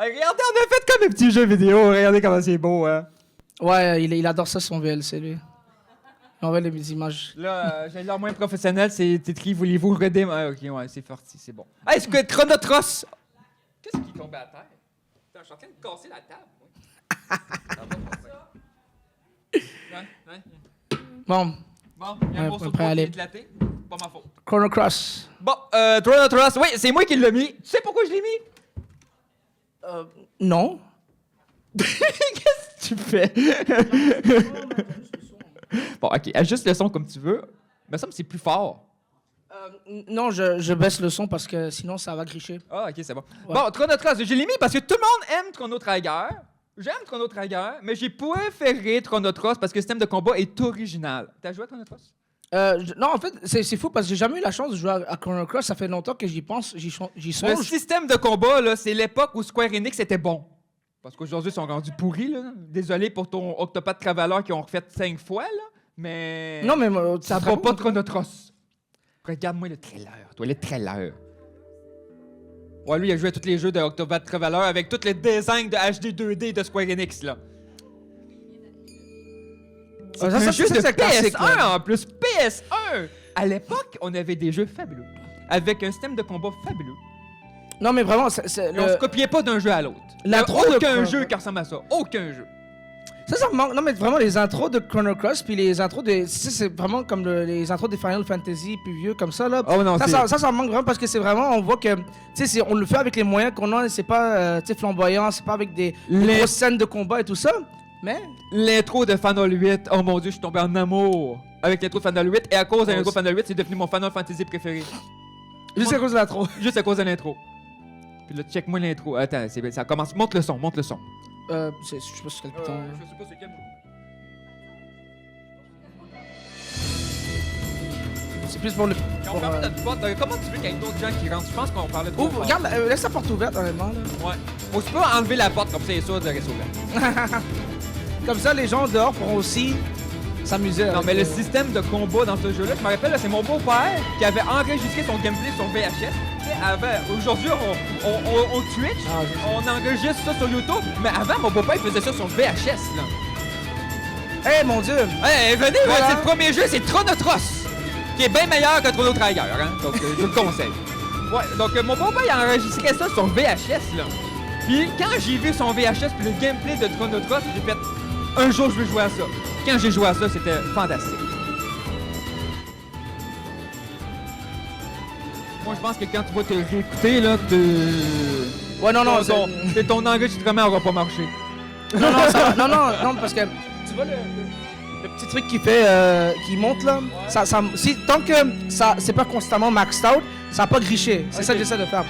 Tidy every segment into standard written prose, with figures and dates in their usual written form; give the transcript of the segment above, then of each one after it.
Regardez, on a fait comme un petit jeu vidéo. Regardez comment c'est beau, hein. Ouais, il adore ça, son VLC, lui. Il envoie les images. Là, j'ai l'air moins professionnel, c'est écrit, voulez-vous redémarrer? Ah, ok, ouais, c'est parti, c'est bon. Hey, est-ce que Chronotros... Qu'est-ce qui est tombé à terre? Putain, je suis en train de casser la table, moi. Bon, Bon, il y a un Ouais, morceau de prêt à bois qui aller. est éclaté. Pas ma faute. Chrono Cross. Bon, Chronotros, oui, c'est moi qui l'ai mis. Tu sais pourquoi je l'ai mis? Non. Qu'est-ce que tu fais? Bon, ok, ajuste le son comme tu veux. Mais ça me semble que c'est plus fort. Non, je baisse le son parce que sinon ça va gricher. Ah, ok, c'est bon. Ouais. Bon, Chrono Trigger, je l'ai mis parce que tout le monde aime Chrono Trigger. J'aime Chrono Trigger, mais j'ai préféré Chrono Trigger parce que le système de combat est original. T'as joué à Chrono Trigger? Non, en fait, c'est fou parce que j'ai jamais eu la chance de jouer à Chrono Cross. Ça fait longtemps que j'y pense, j'y Le songe. système de combat, là, c'est l'époque où Square Enix était bon. Parce qu'aujourd'hui, ils sont rendus pourris, là. Désolé pour ton Octopath Traveler qui ont refait 5 fois, là. Mais. Non, mais Ça va pas Chrono Trigger. Regarde-moi le trailer, toi, le trailer. Ouais, lui, il a joué à tous les jeux de Octopath Traveler avec tous les designs de HD 2D de Square Enix, là. C'est un jeu de c'est classique, PS1 là. en plus, PS1! À l'époque, on avait des jeux fabuleux, avec un système de combat fabuleux. Non, mais vraiment, Et on se copiait pas d'un jeu à l'autre. L'intro de Aucun Chrono- jeu qui ressemble à ça. Aucun jeu. Ça me manque. Non, mais vraiment, les intros de Chrono Cross, puis les intros de. C'est vraiment comme les intros des Final Fantasy, plus vieux, comme ça, là. Oh non, ça me manque vraiment parce que c'est vraiment. On voit que. Tu sais, on le fait avec les moyens qu'on a, c'est pas tu sais, flamboyant, c'est pas avec des grosses scènes de combat et tout ça. Mais. L'intro de Final 8, oh mon dieu, je suis tombé en amour avec l'intro de Final 8, et à cause de l'intro de Final 8, c'est devenu mon Final Fantasy préféré. Juste à cause de l'intro. Juste à cause de l'intro. Puis là, check-moi l'intro. Attends, ça commence. Monte le son, monte le son. Je sais pas si c'est quel bouton. Je sais pas c'est quel. C'est plus pour le. Quand on pour, ferme notre porte, comment tu veux qu'il y ait d'autres gens qui rentrent? Je pense qu'on parlait trop Ouvre, fort. regarde, laisse la porte ouverte, honnêtement. Là. Ouais. Ou tu peux enlever la porte, comme ça, il est sûr de rester ouvert. Comme ça, les gens dehors pourront aussi s'amuser. Non, avec, mais le système de combat dans ce jeu-là, je me rappelle, là, c'est mon beau-père qui avait enregistré son gameplay sur VHS. Tu sais, aujourd'hui, on Twitch, Ah, je sais. on enregistre ça sur YouTube, mais avant, mon beau-père, il faisait ça sur VHS, là. Eh, mon Dieu! Hey, venez, Voilà. c'est le premier jeu, c'est Chronotros, qui est bien meilleur que Chrono Trigger, hein, donc je le conseille. Ouais, donc mon beau-père, il a enregistré ça sur VHS, là. Puis quand j'ai vu son VHS puis le gameplay de Chronotros, j'ai fait, un jour, je veux jouer à ça. Quand j'ai joué à ça, c'était fantastique. Moi, je pense que quand tu vas te réécouter, là, Ouais, non, ton enregistrement aura pas marché. non, parce que tu vois le petit truc qui fait, qui monte là, tant que ça, c'est pas constamment maxed out, ça va pas gricher. C'est ça que j'essaie de faire.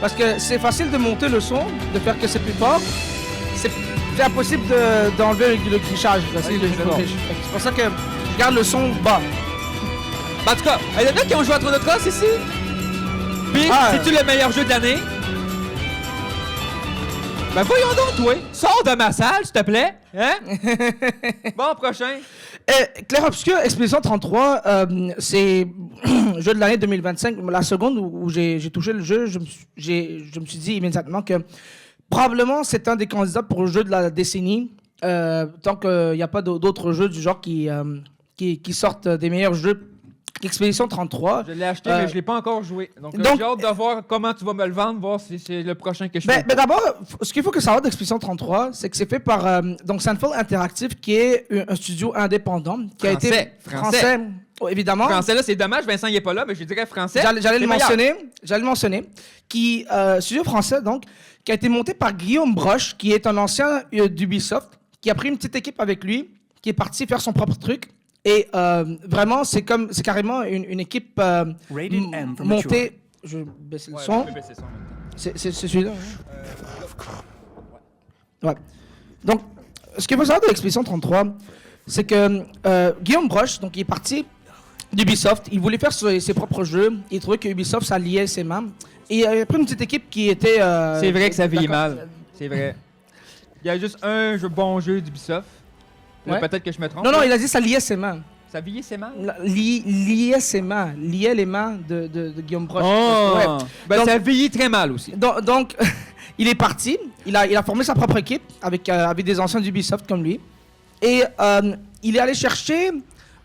Parce que c'est facile de monter le son, de faire que c'est plus fort. C'est impossible d'enlever le grichage. Là, Ok, c'est bon. C'est pour ça que je garde le son bas. En tout cas, il y en a qui ont joué à Chronotros ici. Puis, c'est-tu le meilleur jeu de l'année? Ben voyons donc, toi! Sors de ma salle, s'il te plaît! Hein? Bon, prochain. Clair Obscur Expédition 33, c'est jeu de l'année 2025. La seconde où j'ai touché le jeu, je me suis dit immédiatement que probablement c'est un des candidats pour le jeu de la décennie. Tant qu'il n'y a pas d'autres jeux du genre qui sortent des meilleurs jeux qu'Expédition 33. Je l'ai acheté, mais je l'ai pas encore joué. Donc j'ai hâte de voir comment tu vas me le vendre, voir si c'est le prochain que je fais. Mais d'abord, ce qu'il faut que savoir d'Expédition 33, c'est que c'est fait par donc Sandfall Interactive, qui est un studio indépendant, qui a été français, évidemment. Français, là, c'est dommage, Vincent, il est pas là, mais je dirais français. J'allais le mentionner. Studio français, donc, qui a été monté par Guillaume Broche, qui est un ancien d'Ubisoft, qui a pris une petite équipe avec lui, qui est parti faire son propre truc. Et vraiment, c'est carrément une équipe montée. Je vais baisser le son. C'est celui-là. Ouais. Donc, ce qu'il faut savoir de l'Expédition 33, c'est que Guillaume Broche, donc, il est parti d'Ubisoft. Il voulait faire ses propres jeux. Il trouvait que Ubisoft, ça liait ses mains. Et il a pris une petite équipe qui était... c'est vrai que ça vieillit mal. C'est vrai. Il y a juste un bon jeu d'Ubisoft. Ouais. Peut-être que je me trompe. Non, il a dit ça liait ses mains. Ça liait ses mains? Liait ses mains. Liait les mains de Guillaume Broche. Oh! Ouais. Ben, donc, ça vieillit très mal aussi. Donc il est parti. il a formé sa propre équipe avec des anciens d'Ubisoft comme lui. Et il est allé chercher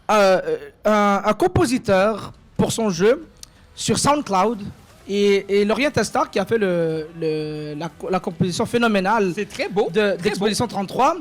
un compositeur pour son jeu sur SoundCloud. Et Lorient Testar qui a fait la composition phénoménale C'est très beau. d'Expédition 33.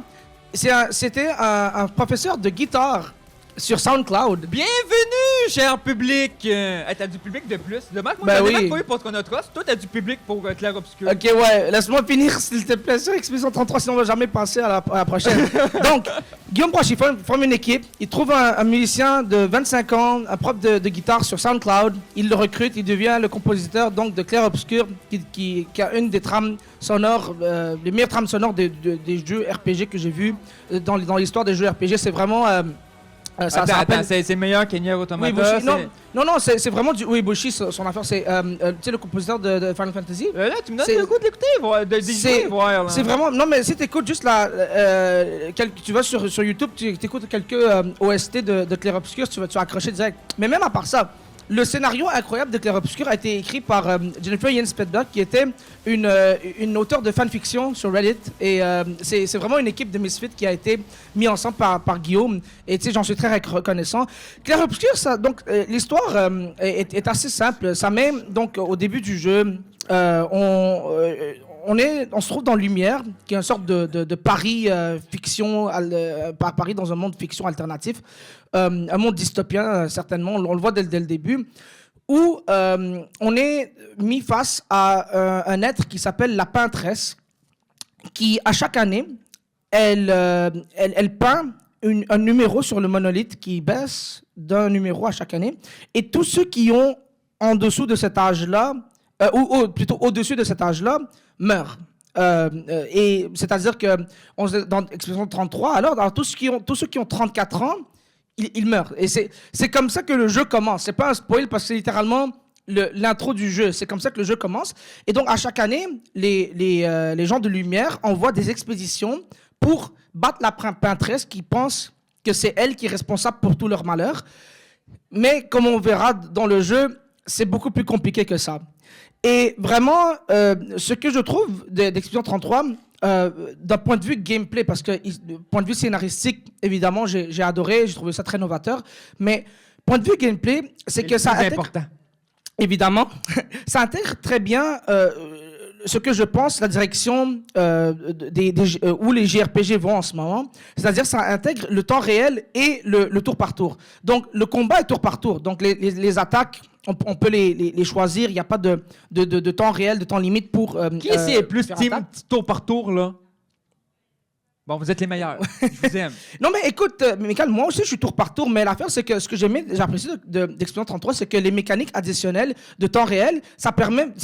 C'était un professeur de guitare sur SoundCloud. Bienvenue, cher public! T'as du public de plus. Dommage, moi, Ben j'en ai oui. même pas eu pour Chronotros. Toi, t'as du public pour Clair Obscur. Ok, ouais, laisse-moi finir, s'il te plaît, sur Expédition 33, sinon on va jamais passer à la prochaine. Donc, Guillaume Broche, il forme une équipe, il trouve un musicien de 25 ans, un prof de guitare sur SoundCloud, il le recrute, il devient le compositeur donc, de Clair Obscur, qui a une des trames sonores, les meilleures trames sonores des jeux RPG que j'ai vus dans l'histoire des jeux RPG. C'est vraiment... Attends, c'est meilleur qu'Enier Automata. Uebushi, non, c'est vraiment du Uebushi, son affaire. C'est tu sais, le compositeur de Final Fantasy. Là, tu me donnes le goût de l'écouter, voir. C'est vraiment... Non, mais si tu écoutes juste tu vas sur YouTube, tu écoutes quelques OST de Clair Obscur, tu vas accrocher direct. Mais même à part ça, le scénario incroyable de Clair Obscur a été écrit par Jennifer Jens Peddock, qui était une auteure de fanfiction sur Reddit. Et c'est vraiment une équipe de Misfits qui a été mise ensemble par Guillaume. Et tu sais, j'en suis très reconnaissant. Clair Obscur, donc l'histoire est assez simple. Ça met donc au début du jeu, on se trouve dans Lumière, qui est une sorte de Paris fiction, Paris dans un monde fiction alternatif, un monde dystopien certainement, on le voit dès le début, où on est mis face à un être qui s'appelle la peintresse, qui à chaque année, elle peint un numéro sur le monolithe qui baisse d'un numéro à chaque année, et tous ceux qui ont en dessous de cet âge-là, ou plutôt au-dessus de cet âge-là, meurent. Et c'est-à-dire que dans Expédition 33, alors tous ceux qui ont 34 ans, ils meurent. Et c'est comme ça que le jeu commence. C'est pas un spoil parce que c'est littéralement l'intro du jeu. C'est comme ça que le jeu commence. Et donc à chaque année, les gens de Lumière envoient des expéditions pour battre la peintresse qui pense que c'est elle qui est responsable pour tout leur malheur. Mais comme on verra dans le jeu, c'est beaucoup plus compliqué que ça. Et vraiment, ce que je trouve d'Expédition 33, d'un point de vue gameplay, parce que du point de vue scénaristique, évidemment, j'ai adoré, j'ai trouvé ça très novateur, mais point de vue gameplay, c'est que ça intègre... important. Évidemment, ça intègre très bien ce que je pense, la direction où les JRPG vont en ce moment. C'est-à-dire ça intègre le temps réel et le tour par tour. Donc, le combat est tour par tour. Donc, les attaques, on peut les choisir. Il n'y a pas de temps réel, de temps limite pour... Qui ici est plus team tour par tour, là? Bon, vous êtes les meilleurs. Je vous aime. Non, mais écoute, Michael, moi aussi, je suis tour par tour, mais l'affaire, c'est que ce que j'apprécie d'Expédition 33, c'est que les mécaniques additionnelles de temps réel, ça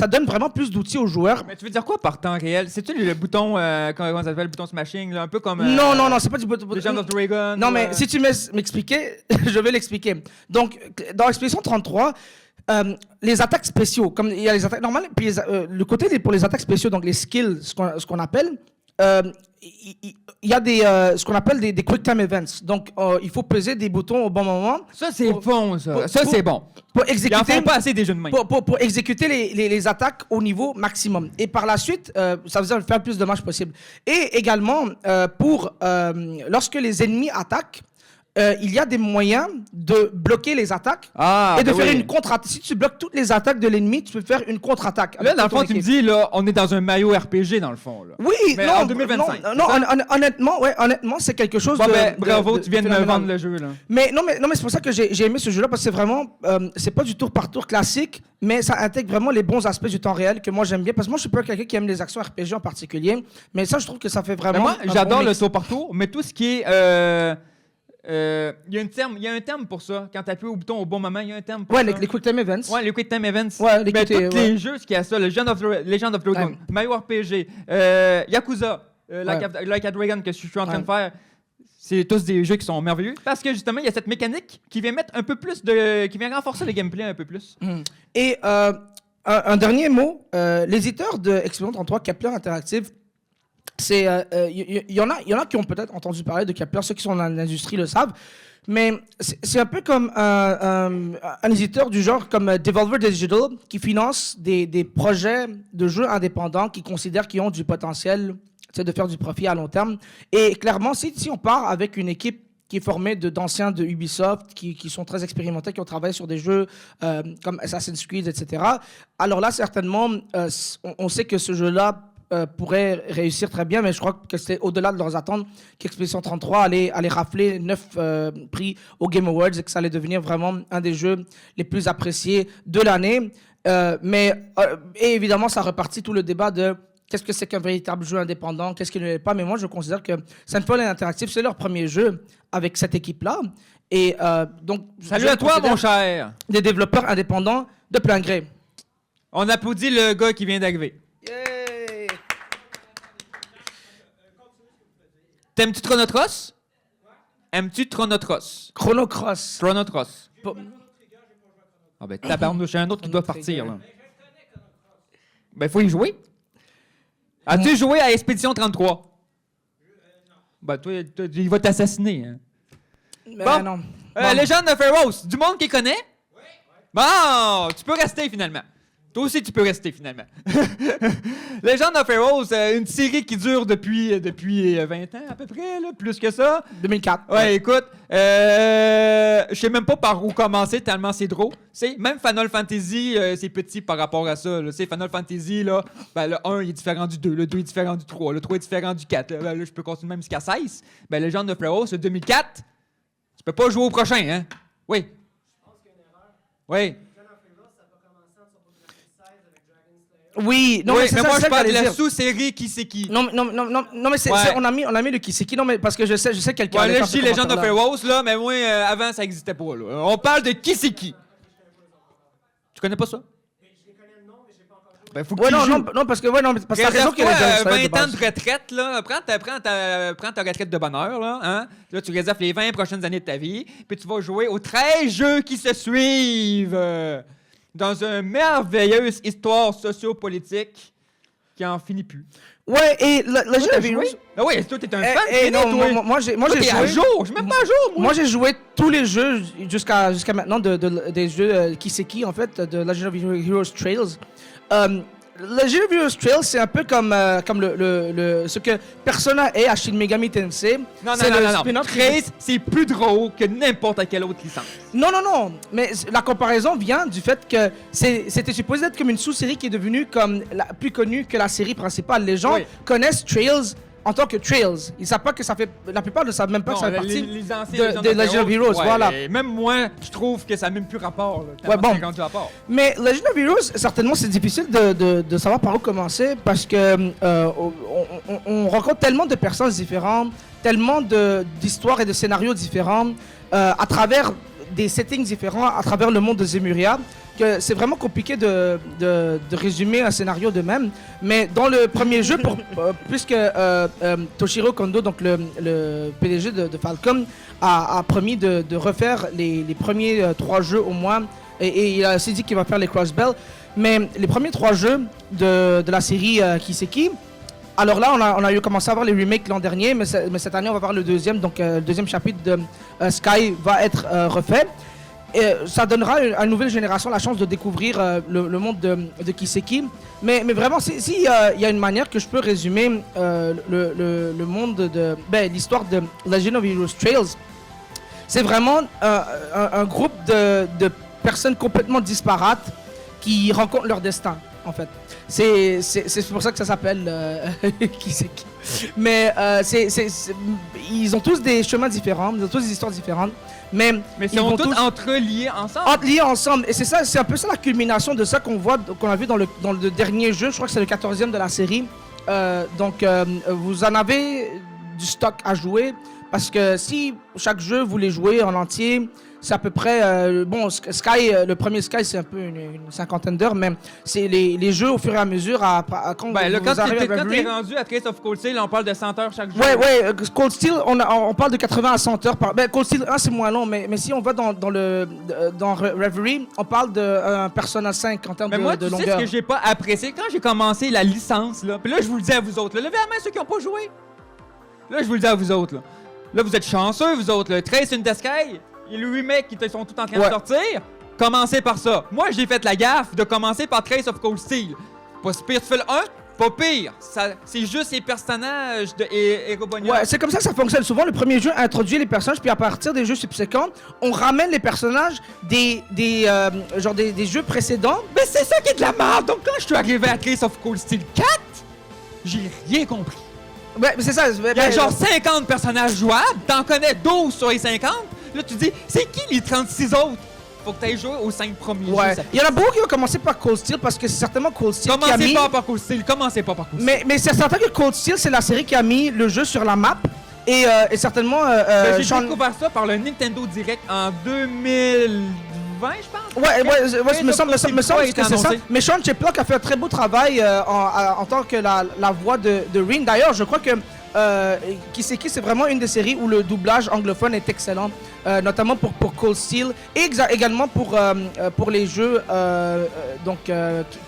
donne vraiment plus d'outils aux joueurs. Mais tu veux dire quoi par temps réel? C'est-tu le bouton, comment ça s'appelle, le bouton smashing, là, un peu comme... Non, c'est pas du bouton... Legend of Dragon. Non, mais si tu m'expliquais, je vais l'expliquer. Donc, dans Expédition 33... les attaques spéciaux, comme il y a les attaques normales, puis le côté pour les attaques spéciaux, donc les skills, ce qu'on appelle, il y a ce qu'on appelle des quick time events. Donc, il faut peser des boutons au bon moment. Ça, c'est bon, ça. Ça, c'est bon. Pour exécuter, ils en font pas assez des jeux de main. Pour exécuter les attaques au niveau maximum. Et par la suite, ça veut dire faire le plus de dommages possible. Et également, lorsque les ennemis attaquent, il y a des moyens de bloquer les attaques et de faire une contre-attaque. Si tu bloques toutes les attaques de l'ennemi, tu peux faire une contre-attaque. Là, dans le fond, tu me dis, là, on est dans un maillot RPG, dans le fond. Là. Oui, mais en 2025. Honnêtement, c'est quelque chose bravo, tu viens de me vendre le jeu, là. Mais c'est pour ça que j'ai aimé ce jeu-là, parce que c'est vraiment... c'est pas du tour par tour classique, mais ça intègre vraiment les bons aspects du temps réel que moi, j'aime bien. Parce que moi, je suis pas quelqu'un qui aime les actions RPG en particulier, mais ça, je trouve que ça fait vraiment... Moi, j'adore le tour par tour, mais tout ce qui est... il y a un terme pour ça. Quand tu appuies au bouton au bon moment, il y a un terme pour ça. Les Quick Time Events. Ouais, les Quick Time Events. Ouais, mais tous les jeux, ce qu'il y a ça, Legend of Dragon, Mario RPG, Yakuza, Like a Dragon que je suis en train de faire, c'est tous des jeux qui sont merveilleux. Parce que justement, il y a cette mécanique qui vient mettre un peu plus qui vient renforcer le gameplay un peu plus. Et un dernier mot, l'éditeur de Expédition 33, Kepler Interactive, y en a qui ont peut-être entendu parler de Kepler, ceux qui sont dans l'industrie le savent, mais c'est un peu comme un éditeur du genre comme Devolver Digital qui finance des projets de jeux indépendants qui considèrent qu'ils ont du potentiel de faire du profit à long terme. Et clairement, si on part avec une équipe qui est formée d'anciens de Ubisoft, qui sont très expérimentés, qui ont travaillé sur des jeux comme Assassin's Creed, etc., alors là, certainement, on sait que ce jeu-là pourrait réussir très bien, mais je crois que c'est au-delà de leurs attentes qu'Expedition 33 allait rafler 9 prix aux Game Awards et que ça allait devenir vraiment un des jeux les plus appréciés de l'année. Et évidemment, ça repartit tout le débat de qu'est-ce que c'est qu'un véritable jeu indépendant, qu'est-ce qu'il ne l'est pas. Mais moi, je considère que Sunfall Interactive, c'est leur premier jeu avec cette équipe-là. Et donc, salut à toi, mon cher! Des développeurs indépendants de plein gré. On applaudit le gars qui vient d'arriver. Yay! T'aimes-tu Chronotros? Aimes-tu Chronotros? Chronocross. Chronotros. Ah ben, tabarnouche, j'ai un autre qui doit partir, là. Ben, faut y jouer. As-tu joué à Expédition 33? Ben, toi, il va t'assassiner. Hein. Bon. Non. Légende of Heroes, du monde qui connaît? Oui. Bon, tu peux rester finalement. Toi aussi, tu peux rester finalement. Legend of Heroes, une série qui dure depuis 20 ans à peu près, là, plus que ça. 2004. Ouais, écoute, je sais même pas par où commencer tellement c'est drôle. Même Final Fantasy, c'est petit par rapport à ça. Là. Final Fantasy, là, ben, le 1 il est différent du 2, le 2 est différent du 3, le 3 est différent du 4. Là, je peux continuer même jusqu'à 16. Ben, Legend of Heroes, c'est 2004. Tu peux pas jouer au prochain, hein? Oui. Je pense qu'il y a une erreur. Oui. Oui, non, oui, mais c'est ça, moi je parle de la dire. sous-série Kiseki. Non, mais c'est, Ouais. on a mis le Kiseki, non, mais parce que je sais quelqu'un. Ouais, là, je dis Legend of Heroes, là, mais moi, avant, ça n'existait pas, là. On parle de Kiseki. Tu connais pas ça? Je les connais de nom, mais j'ai pas encore joué. Ben, faut que Ouais, tu joues. non, parce que t'as raison qu'il y a Réserve-toi 20 ans de retraite, là. Prends ta retraite de bonheur, là. Hein? Là, tu réserves les 20 prochaines années de ta vie, puis tu vas jouer aux 13 jeux qui se suivent. Dans une merveilleuse histoire sociopolitique qui en finit plus. Ouais, et Legend of Heroes. Ah oui, toi, t'es un fan. Non, moi j'ai t'es à joué. jour. Je suis même pas à jour, Moi, j'ai joué tous les jeux jusqu'à maintenant des jeux Kiseki, en fait, de Legend of Heroes Trails. Legend of Heroes Trails, c'est un peu comme ce que Persona est à Shin Megami Tensei. Non. spin-off Trails, c'est plus drôle que n'importe quelle autre licence. Non. Mais la comparaison vient du fait que c'était supposé être comme une sous-série qui est devenue comme plus connue que la série principale. Les gens connaissent Trails en tant que Trails. Ils savent pas que ça fait... La plupart ne savent même pas que ça fait partie les anciens de Legend of Heroes. Voilà. Même moi, je trouve que ça n'a même plus rapport. Là, Ouais, bon. c'est rendu rapport. Mais Legend of Heroes, certainement, c'est difficile de savoir par où commencer parce que on rencontre tellement de personnes différentes, tellement d'histoires et de scénarios différents à travers des settings différents, à travers le monde de Zemuria, que c'est vraiment compliqué de résumer un scénario de même. Mais dans le premier jeu, puisque Toshiro Kondo, donc le PDG de Falcom, a promis de refaire les premiers 3 jeux au moins, et il a aussi dit qu'il va faire les Crossbell, mais les premiers 3 jeux de la série Kiseki, alors là, on a eu commencé à voir les remakes l'an dernier, mais cette année, on va voir le deuxième, donc le deuxième chapitre de Sky va être refait. Et ça donnera à une nouvelle génération la chance de découvrir le monde de Kiseki. Mais vraiment, s'il y a une manière que je peux résumer le monde l'histoire de Legend of Heroes Trails, c'est vraiment un groupe de personnes complètement disparates qui rencontrent leur destin, en fait. C'est pour ça que ça s'appelle Kiseki. Mais ils ont tous des chemins différents, ils ont tous des histoires différentes. Mais ils sont tous entreliés ensemble. Entreliés ensemble. Et c'est un peu ça la culmination de ça qu'on a vu dans le dernier jeu. Je crois que c'est le 14e de la série. Donc vous en avez du stock à jouer. Parce que si chaque jeu, vous les jouez en entier, c'est à peu près... bon, Sky, le premier Sky, c'est un peu une cinquantaine d'heures, mais c'est les jeux au fur et à mesure, quand Ben, là, vous quand arrivez à t'es Reverie... rendu à Trace of Cold Steel, on parle de 100 heures chaque jour. Ouais, Cold Steel, on parle de 80 à 100 heures par... Ben, Cold Steel 1, c'est moins long, mais si on va dans Reverie, on parle de Persona 5 en termes Mais moi, de tu sais longueur. ce que j'ai pas apprécié quand j'ai commencé la licence, là. Puis là, je vous le dis à vous autres, là. Levez la main ceux qui ont pas joué. Là, je vous le dis à vous autres, là. Là, vous êtes chanceux, vous autres, là. Trace in the Sky et le remake qui sont tous en train de sortir. Commencez par ça. Moi, j'ai fait la gaffe de commencer par Trace of Cold Steel. Pas si pire, tu fais le 1, pas pire. C'est juste les personnages de Erobonia. Ouais, c'est comme ça que ça fonctionne. Souvent, le premier jeu introduit les personnages, puis à partir des jeux subséquents, on ramène les personnages des jeux précédents. Mais c'est ça qui est de la merde! Donc, quand je suis arrivé à Trace of Cold Steel 4, j'ai rien compris. Ouais, mais c'est ça. Il y a genre 50 personnages jouables, t'en connais 12 sur les 50. Là, tu dis, c'est qui les 36 autres? Faut que t'ailles jouer aux 5 premiers Ouais. jeux. Il y en a beaucoup qui vont commencer par Cold Steel parce que c'est certainement Cold Steel qui a Commencez mis... pas par Cold Steel, commencez pas par Cold Steel. Mais c'est certain que Cold Steel, c'est la série qui a mis le jeu sur la map. Et certainement... J'ai Sean- découvert ça par le Nintendo Direct en 2020, je pense. Ouais, me semble que c'est ça. annoncé. Mais Sean Chiplock a fait un très beau travail en tant que la voix de Rin. D'ailleurs, je crois que Kiseki, c'est vraiment une des séries où le doublage anglophone est excellent, notamment pour Cold Steel et également pour les jeux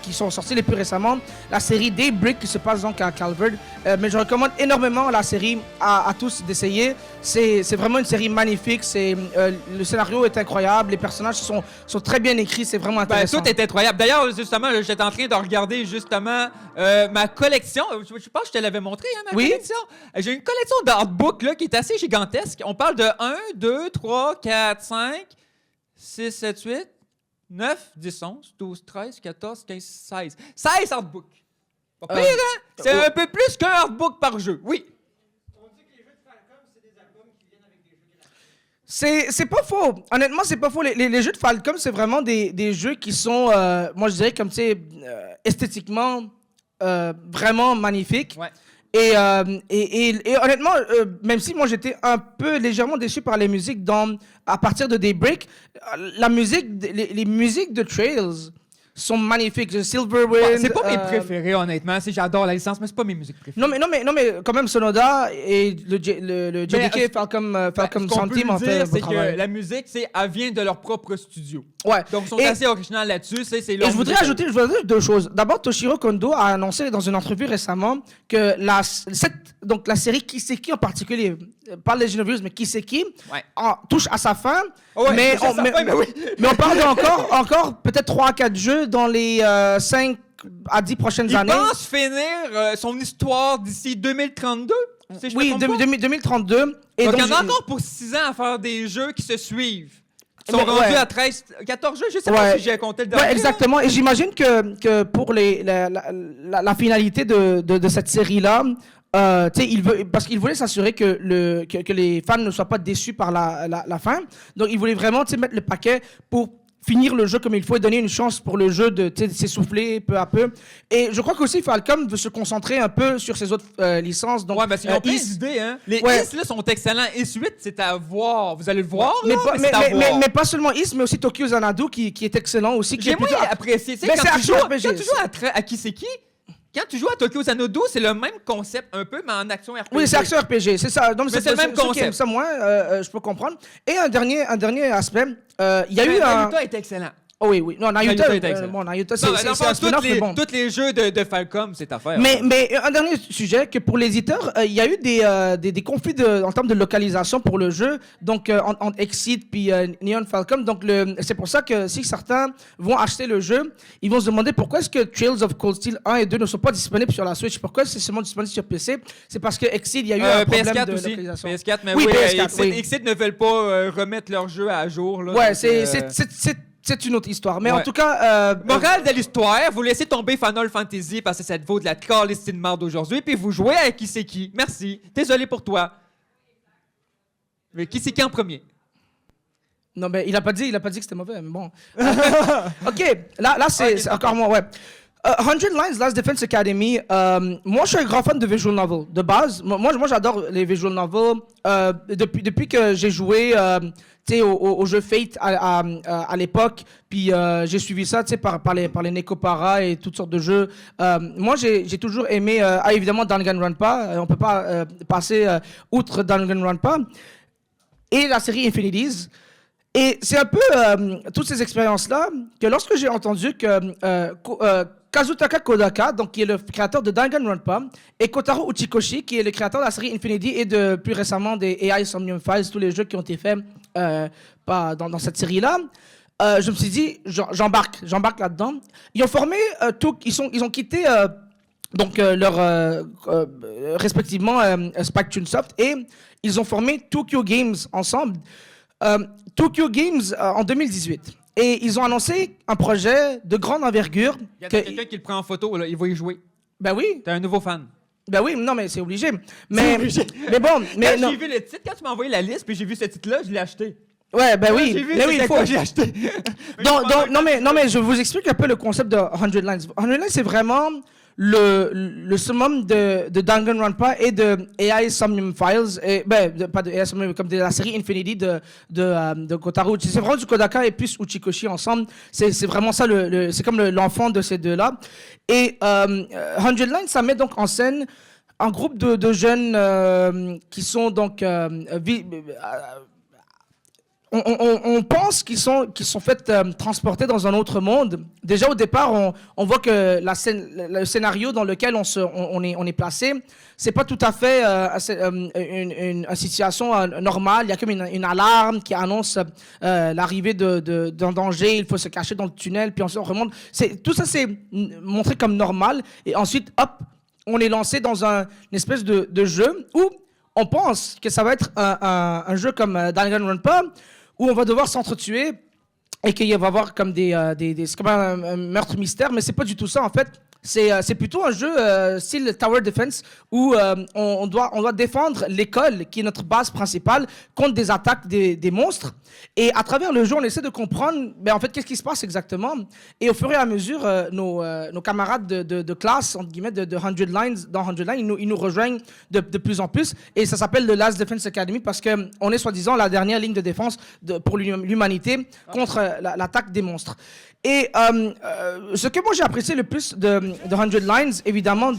qui sont sortis les plus récemment. La série Daybreak qui se passe donc à Calvert. Mais je recommande énormément la série à tous d'essayer. C'est vraiment une série magnifique. Le scénario est incroyable. Les personnages sont très bien écrits. C'est vraiment Ben, intéressant. tout est incroyable. D'ailleurs, justement, j'étais en train de regarder justement ma collection. Je pense que je te l'avais montré, hein, ma collection. J'ai une collection d'artbooks là, qui est assez gigantesque. On parle de 1, 2, 3, 4, 5, 6, 7, 8, 9, 10, 11, 12, 13, 14, 15, 16. 16 artbooks. Pas pire, hein? C'est un peu plus qu'un artbook par jeu. Oui. On dit que les jeux de Falcom, c'est des albums qui viennent avec des jeux gratuits. C'est pas faux. Honnêtement, c'est pas faux. Les jeux de Falcom, c'est vraiment des jeux qui sont, moi je dirais, comme tu sais, esthétiquement vraiment magnifiques. Ouais. Et honnêtement, même si moi j'étais un peu légèrement déçu par les musiques à partir de Daybreak, les musiques de Trails sont magnifiques. Silverwind. Ouais, c'est pas mes préférés, honnêtement. J'adore la licence, mais c'est pas mes musiques préférées. Non, mais quand même, Sonoda et le JDK Falcom Sound Team ont fait un beau c'est travail. que la musique, elle vient de leur propre studio. Ouais. Donc, ils sont Et- assez originaux là-dessus. C'est Et je voudrais ajouter deux choses. D'abord, Toshiro Kondo a annoncé dans une entrevue récemment que la série Kiseki en particulier, pas Legend of Heroes, mais Kiseki, Ouais. touche à sa fin. Ouais, mais, touche à sa fin, mais oui. mais on parle encore peut-être 3 à 4 jeux dans les 5 à 10 prochaines Il années. pense finir son histoire d'ici 2032. Si je me Oui, trompe pas. 2032. Et Donc, il y en a j'ai- encore pour 6 ans à faire des jeux qui se suivent. Ils sont Mais, rendus ouais. à 13, 14 jeux, je sais pas Ouais. si j'ai compté le dernier. Ouais, exactement. Et j'imagine que pour la finalité de cette série-là, tu sais, parce qu'il voulait s'assurer que les fans ne soient pas déçus par la fin. Donc, il voulait vraiment, tu sais, mettre le paquet pour finir le jeu comme il faut et donner une chance pour le jeu de s'essouffler peu à peu. Et je crois qu'aussi Falcom veut se concentrer un peu sur ses autres licences. Donc, Ouais, parce qu'ils ont plein Is- d'idées, hein. Les Ouais. Is, là, sont excellents. Et suite, c'est à voir. Vous allez le voir, mais, là, pas, mais c'est à voir. mais pas seulement Is, mais aussi Tokyo Zanadu qui est excellent aussi. Qui J'ai est moins plutôt- apprécié. Tu sais, Mais quand c'est tu joues action RPG. quand tu joues à Kiseki, quand tu joues à Tokyo Xanadu, c'est le même concept un peu, mais en action RPG. Oui, c'est action RPG, c'est ça. Donc, Mais c'est le même ceux qui concept. aiment ça moins, je peux comprendre. Et un dernier aspect, il y a eu un... Naruto est excellent. Oh oui, oui. Non, Naruto, Naruto est excellent. bon, Naruto, Non, mais c'est dans le fond, un spin-off, mais bon. tous les jeux de Falcom, c'est à faire. Mais un dernier sujet, que pour l'éditeur, il y a eu des conflits en termes de localisation pour le jeu, donc entre Exceed puis Neon Falcom. Donc c'est pour ça que si certains vont acheter le jeu, ils vont se demander pourquoi est-ce que Trails of Cold Steel 1 et 2 ne sont pas disponibles sur la Switch. Pourquoi c'est seulement disponible sur PC? C'est parce que Exceed, il y a eu un problème PS4 de aussi. localisation. PS4, mais Oui, oui, PS4, oui. Exit ne veulent pas remettre leur jeu à jour. Là, Ouais, donc, c'est une autre histoire. Mais Ouais. en tout cas... Morale de l'histoire, vous laissez tomber Final Fantasy parce que ça vaut de la calistine de marde aujourd'hui, puis vous jouez à Kiseki. Merci. Désolé pour toi. Mais Kiseki en premier. Non, mais il a pas dit que c'était mauvais, mais bon. OK, là c'est Ok, c'est encore moi, ouais. 100 Lines, Last Defense Academy. Moi, je suis un grand fan de visual novel, de base. Moi, j'adore les visual novels. Depuis que j'ai joué au jeu Fate à l'époque, puis j'ai suivi ça par les Nekopara et toutes sortes de jeux. Moi, j'ai toujours aimé, évidemment, Danganronpa. On peut pas passer outre Danganronpa. Et la série Infinities. Et c'est un peu toutes ces expériences-là que lorsque j'ai entendu que Kazutaka Kodaka, donc, qui est le créateur de Danganronpa, et Kotaro Uchikoshi, qui est le créateur de la série Infinity et plus récemment des AI Somnium Files, tous les jeux qui ont été faits dans cette série-là, je me suis dit, j'embarque là-dedans. Ils ont formé ils ont quitté respectivement Spike Chunsoft et ils ont formé Tokyo Games ensemble. Tokyo Games en 2018. Et ils ont annoncé un projet de grande envergure. Il y a quelqu'un qui le prend en photo, là, il va y jouer. Ben oui. T'es un nouveau fan. Ben oui, non, mais c'est obligé. Mais bon, mais quand non. j'ai vu le titre, quand tu m'as envoyé la liste, puis j'ai vu ce titre-là, je l'ai acheté. Ouais, ben oui. J'ai vu, mais oui, il faut. j'ai acheté. Non, mais je vous explique un peu le concept de 100 Lines. 100 Lines, c'est vraiment le summum de Danganronpa et de AI Somnium Files, et, pas de AI Somnium, comme de la série Infinity de Kotaro. C'est vraiment du Kodaka et plus Uchikoshi ensemble. C'est vraiment ça, c'est comme l'enfant de ces deux-là. Et 100 Lines, ça met donc en scène un groupe de jeunes qui sont donc on pense qu'ils sont faits transporter dans un autre monde. Déjà au départ, on voit que le scénario dans lequel on est placé, c'est pas tout à fait une situation normale. Il y a comme une alarme qui annonce l'arrivée d'un danger. Il faut se cacher dans le tunnel, puis ensuite on remonte. Tout ça, c'est montré comme normal. Et ensuite, hop, on est lancé dans une espèce de jeu où on pense que ça va être un jeu comme Danganronpa, où on va devoir s'entretuer et qu'il va y avoir comme c'est comme un meurtre mystère, mais c'est pas du tout ça en fait. C'est plutôt un jeu style Tower Defense où on doit défendre l'école qui est notre base principale contre des attaques des monstres. Et à travers le jeu, on essaie de comprendre en fait qu'est-ce qui se passe exactement. Et au fur et à mesure, nos camarades de classe, entre guillemets, de 100 Lines, dans 100 Lines, ils nous rejoignent de plus en plus. Et ça s'appelle le Last Defense Academy parce qu'on est soi-disant la dernière ligne de défense pour l'humanité contre l'attaque des monstres. Et ce que moi j'ai apprécié le plus de 100 Lines, évidemment,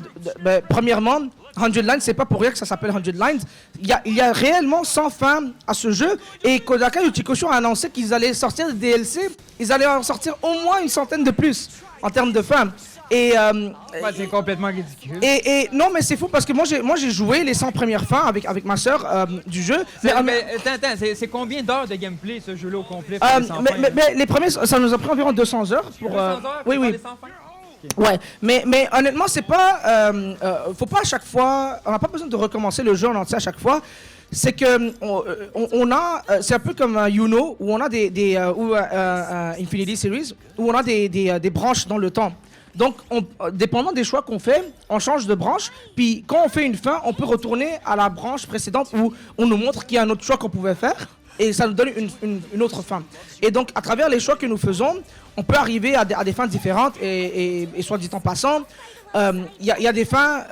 premièrement, 100 Lines, c'est pas pour rien que ça s'appelle 100 Lines. Il y a réellement 100 fins à ce jeu. Et Kodaka et Uchikoshi ont annoncé qu'ils allaient sortir des DLC. Ils allaient en sortir au moins une centaine de plus en termes de fins. Et c'est complètement ridicule. Et non, mais c'est fou parce que moi j'ai joué les 100 premières fins avec ma sœur du jeu. Mais attends, c'est combien d'heures de gameplay ce jeu-là au complet? Mais les premiers, ça nous a pris environ 200 heures pour. 200 heures oui. Les 100 fins? Ouais, mais honnêtement, c'est pas. Faut pas à chaque fois. On n'a pas besoin de recommencer le jeu en entier à chaque fois. C'est que on a. C'est un peu comme un Uno où on a ou Infinity Series où on a des branches dans le temps. Donc, dépendant des choix qu'on fait, on change de branche. Puis, quand on fait une fin, on peut retourner à la branche précédente où on nous montre qu'il y a un autre choix qu'on pouvait faire. Et ça nous donne une autre fin. Et donc, à travers les choix que nous faisons, on peut arriver à des fins différentes. Et soit dit en passant, il y a des fins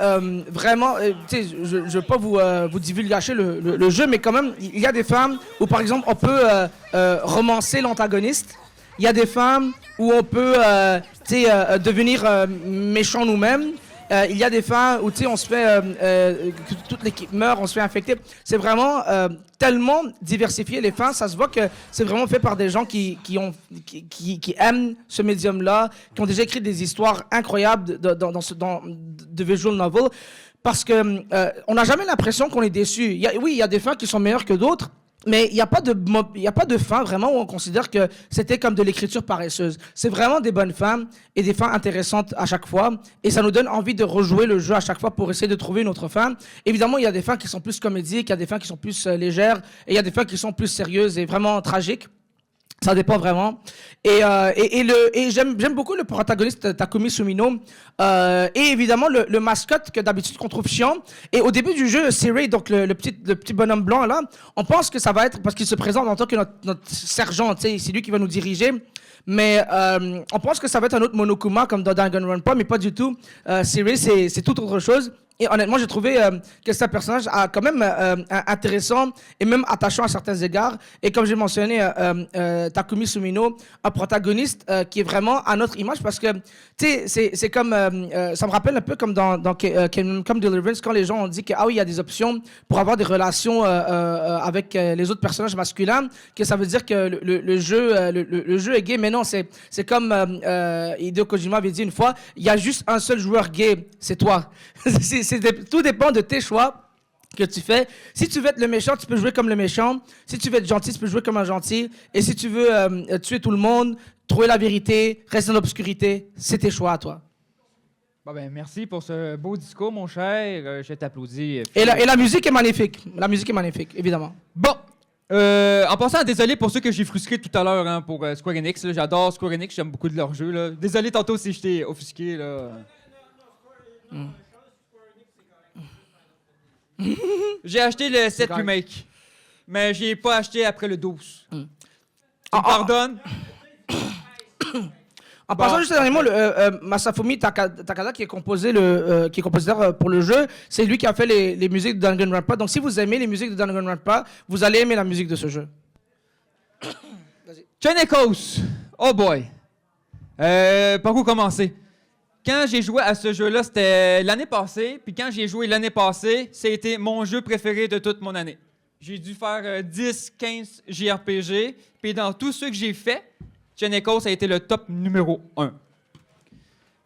vraiment... tu sais, je ne veux pas vous divulgacher le jeu, mais quand même, il y a des fins où, par exemple, on peut romancer l'antagoniste. Il y a des fins où on peut devenir méchant nous-mêmes. Il y a des fins où on se fait que toute l'équipe meurt, on se fait infecter. C'est vraiment tellement diversifié les fins. Ça se voit que c'est vraiment fait par des gens qui aiment ce médium-là, qui ont déjà écrit des histoires incroyables de visual novel. Parce que on n'a jamais l'impression qu'on est déçu. Il y a des fins qui sont meilleures que d'autres. Mais il n'y a pas de fin vraiment où on considère que c'était comme de l'écriture paresseuse. C'est vraiment des bonnes fins et des fins intéressantes à chaque fois. Et ça nous donne envie de rejouer le jeu à chaque fois pour essayer de trouver une autre fin. Évidemment, il y a des fins qui sont plus comédiques, il y a des fins qui sont plus légères, et il y a des fins qui sont plus sérieuses et vraiment tragiques. Ça dépend vraiment. Et j'aime beaucoup le protagoniste Takumi Sumino. Et évidemment, le mascotte que d'habitude qu'on trouve chiant. Et au début du jeu, Siri, donc le petit bonhomme blanc là, on pense que ça va être parce qu'il se présente en tant que notre sergent, tu sais, c'est lui qui va nous diriger. Mais on pense que ça va être un autre Monokuma comme dans Danganronpa, mais pas du tout. Siri, c'est tout autre chose. Et honnêtement, j'ai trouvé que c'est un personnage quand même intéressant et même attachant à certains égards. Et comme j'ai mentionné, Takumi Sumino, un protagoniste qui est vraiment à notre image parce que, tu sais, c'est comme... ça me rappelle un peu comme dans comme Deliverance, quand les gens ont dit que, ah oui, il y a des options pour avoir des relations avec les autres personnages masculins, que ça veut dire que le jeu est gay. Mais non, c'est comme Hideo Kojima avait dit une fois, il y a juste un seul joueur gay, c'est toi. Tout dépend de tes choix que tu fais. Si tu veux être le méchant, tu peux jouer comme le méchant. Si tu veux être gentil, tu peux jouer comme un gentil. Et si tu veux tuer tout le monde, trouver la vérité, rester dans l'obscurité, c'est tes choix à toi. Bon, ben, merci pour ce beau discours, mon cher. Je t'applaudis. Et la musique est magnifique. La musique est magnifique, évidemment. Bon. En passant, désolé pour ceux que j'ai frustrés tout à l'heure hein, pour Square Enix. Là. J'adore Square Enix, j'aime beaucoup de leur jeu. Là. Désolé tantôt si je t'ai offusqué. Là. J'ai acheté le 7 remake, mais j'ai pas acheté après le 12. Tu me pardonnes? En passant juste un dernier mot, Masafumi Takada, qui est compositeur pour le jeu, c'est lui qui a fait les musiques de Danganronpa. Donc si vous aimez les musiques de Danganronpa, vous allez aimer la musique de ce jeu. Chenekos! Oh boy! Par où commencer? Quand j'ai joué à ce jeu-là, c'était l'année passée. Puis quand j'ai joué l'année passée, c'était mon jeu préféré de toute mon année. J'ai dû faire 10, 15 JRPG. Puis dans tous ceux que j'ai fait, Chenekos a été le top numéro 1.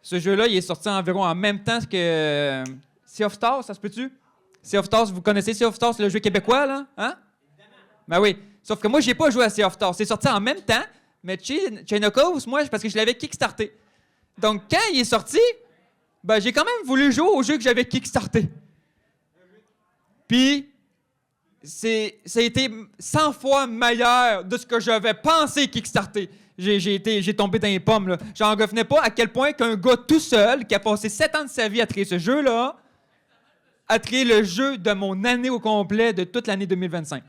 Ce jeu-là, il est sorti environ en même temps que Sea of Stars, ça se peut-tu? Sea of Stars, vous connaissez Sea of Stars, c'est le jeu québécois, là? Hein? Ben oui. Sauf que moi, j'ai pas joué à Sea of Stars. C'est sorti en même temps, mais Chenekos, moi, parce que je l'avais kickstarté. Donc, quand il est sorti, ben, j'ai quand même voulu jouer au jeu que j'avais kickstarté. Puis, ça a été 100 fois meilleur de ce que j'avais pensé kickstarter. J'ai tombé dans les pommes, là. J'en revenais pas à quel point qu'un gars tout seul, qui a passé 7 ans de sa vie à créer ce jeu-là, a créé le jeu de mon année au complet de toute l'année 2025.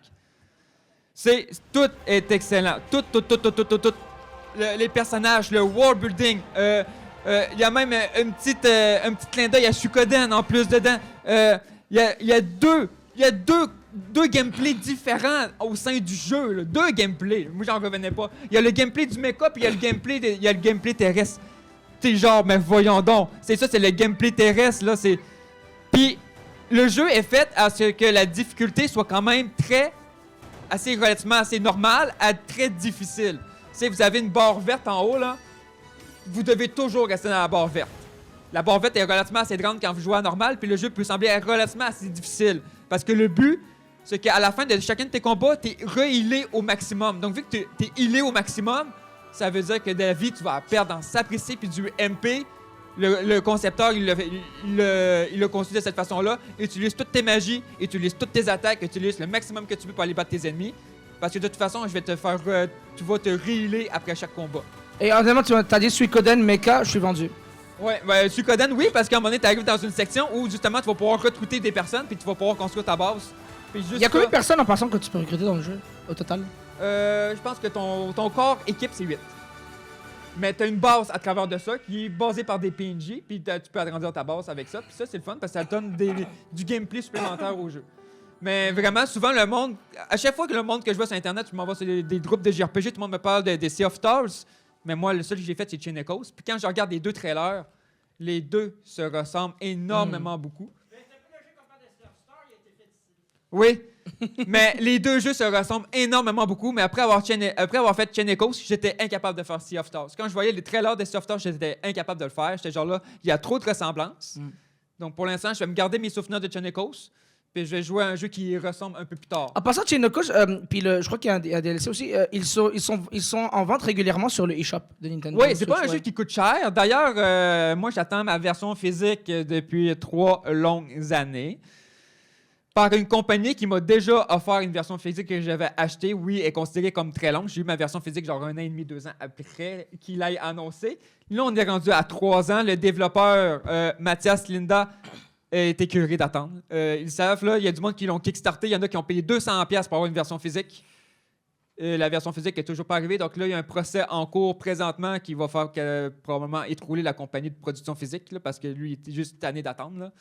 Tout est excellent. Tout. Les personnages, le world building. Il y a même un petit clin d'œil à Suikoden en plus dedans. Il y a deux gameplays différents au sein du jeu. Là. 2 gameplays. Moi, j'en revenais pas. Il y a le gameplay du mecha puis il y a le gameplay terrestre. T'es genre, mais voyons donc. C'est le gameplay terrestre. Là, Puis, le jeu est fait à ce que la difficulté soit quand même relativement assez normale à très difficile. Si vous avez une barre verte en haut, là, vous devez toujours rester dans la barre verte. La barre verte est relativement assez grande quand vous jouez à normal, puis le jeu peut sembler être relativement assez difficile. Parce que le but, c'est qu'à la fin de chacun de tes combats, t'es re-healé au maximum. Donc, vu que t'es healé au maximum, ça veut dire que de la vie, tu vas perdre en sapristi puis du MP. Le concepteur, il l'a conçu de cette façon-là. Utilise toutes tes magies, utilise toutes tes attaques, utilise le maximum que tu peux pour aller battre tes ennemis. Parce que de toute façon, tu vas te re-healer après chaque combat. Et honnêtement, tu as dit Suikoden, Mecha, je suis vendu. Ouais, Suikoden, oui, parce qu'à un moment donné, tu arrives dans une section où justement, tu vas pouvoir recruter des personnes puis tu vas pouvoir construire ta base. Il y a combien de personnes en passant que tu peux recruter dans le jeu, au total? Je pense que ton corps équipe, c'est 8. Mais tu as une base à travers de ça qui est basée par des PNJ, puis tu peux agrandir ta base avec ça. Puis ça, c'est le fun parce que ça donne du gameplay supplémentaire au jeu. Mais vraiment, souvent, le monde... À chaque fois que le monde que je vois sur Internet, je m'envoie sur des groupes de JRPG, tout le monde me parle des Sea of Stars. Mais moi, le seul que j'ai fait, c'est Chenekos. Puis quand je regarde les 2 trailers, les 2 se ressemblent énormément beaucoup. Mais c'est un peu le jeu qu'on parle de Sea of Stars, il a été fait ici. Oui, mais les 2 jeux se ressemblent énormément beaucoup. Mais après avoir fait Chenekos, j'étais incapable de faire Sea of Stars. Quand je voyais les trailers de Sea of Stars, j'étais incapable de le faire. J'étais genre là, il y a trop de ressemblances. Donc pour l'instant, je vais me garder mes souvenirs de Chenekos. Puis je vais jouer à un jeu qui ressemble un peu plus tard. En passant, Chenekos, puis je crois qu'il y a un DLC aussi, ils sont en vente régulièrement sur le eShop de Nintendo. Oui, c'est pas un jeu qui coûte cher. D'ailleurs, moi, j'attends ma version physique depuis 3 longues années. Par une compagnie qui m'a déjà offert une version physique que j'avais achetée. Oui, elle est considérée comme très longue. J'ai eu ma version physique genre 1 an et demi, 2 ans après qu'il l'ait annoncé. Là, on est rendu à 3 ans. Le développeur Mathias Linda est écœuré d'attendre. Ils savent, là, il y a du monde qui l'ont kickstarté. Il y en a qui ont payé 200$ pour avoir une version physique. La version physique est toujours pas arrivée. Donc là, il y a un procès en cours présentement qui va faire probablement écrouler la compagnie de production physique là, parce que lui, il était juste tanné d'attendre. Là.